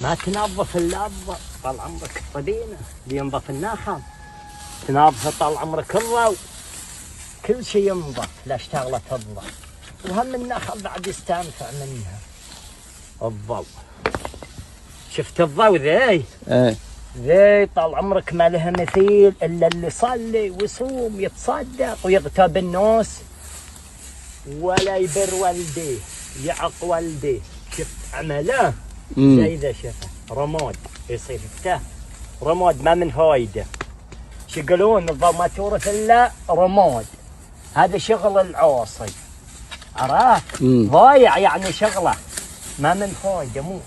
ما تنظف الا طال عمرك الطبينه بينظف الناخم، تنظف طال عمرك الضوء، كل شيء ينظف لا اشتغلت الضوء، وهم الناخم بعد يستنفع منها الضوء. شفت الضوء ذي؟ ايه ذي طال عمرك ما لها مثيل الا اللي يصلي ويصوم يتصدق ويغتاب الناس ولا يبر والديه يعق والديه. شفت عمله زي ذا، شفه رماد يصير فتاه رماد ما من فايده. شو يقولون الضوء ما تورث الا رماد، هذا شغل العاصي عرفت؟ ضايع يعني شغله ما من فايده. مو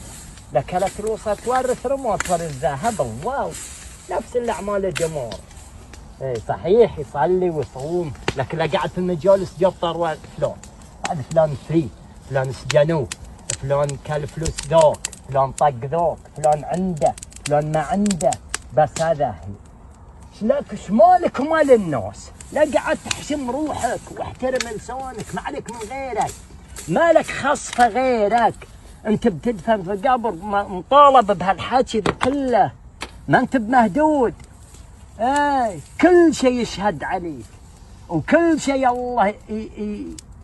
لك لا تروصها تورث رماد تورث ذهب. واو نفس الاعمال الجمهور. اي صحيح يصلي ويصوم لكن لا قاعد في المجالس جاب ثروه فلان، هذا فلان فري، فلان سجنوه، فلان كل فلوس ذاك، فلان طق ذاك، فلان عنده، فلان ما عنده. بس هذا هي شلك شمالك ومال الناس. لا قاعد تحشم روحك واحترم لسانك، ما عليك من غيرك، مالك خصفه غيرك. انت بتدفن في قبر مطالب بهالحكي ذا كله، ما انت بمهدود. اي كل شيء يشهد عليك وكل شيء الله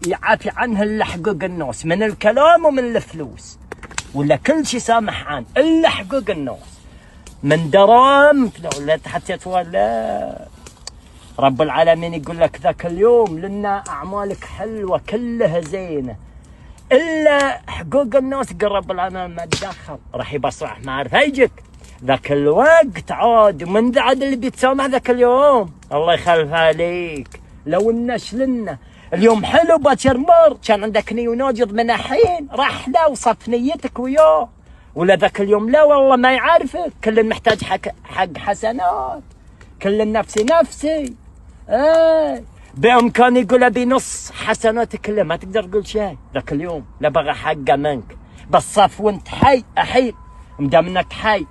يعافي عنه الا حقوق الناس من الكلام ومن الفلوس، ولا كل شيء سامح عنه الا حقوق الناس من درام ولا حتى ولا. رب العالمين يقول لك ذاك اليوم لنا اعمالك حلوه كلها زينه الا حقوق الناس. قال رب العالمين ما تدخل راح يبصرح ما اعرف هيجك ذاك الوقت عاد. ومن عاد اللي بيتسامح ذاك اليوم الله يخلف عليك. لو الناس لنا اليوم حلو باكر مر، كان عندك نية وناجض من الحين راح لا وصف نيتك وياه، ولا ذاك اليوم لا والله ما يعرفك. كل محتاج حق حسنات، كل نفسي نفسي. بامكاني يقول ابي نص حسناتك كلها، ما تقدر تقول شيء ذاك اليوم. لا بغى حقه منك بالصف وانت حي احيل مدام انك حي.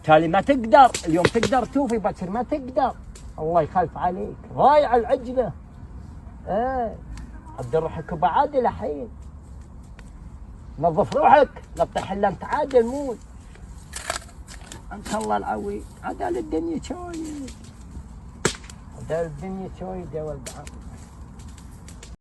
تالي ما تقدر اليوم تقدر توفي باكر ما تقدر. الله يخلف عليك ضايع العجله. عبد روحك وبعادل الحين، نظف روحك لا تطيح الا انت عادل موت. انت الله العوي عدال الدنيا شوي، عدال الدنيا شوي يا ولد عم.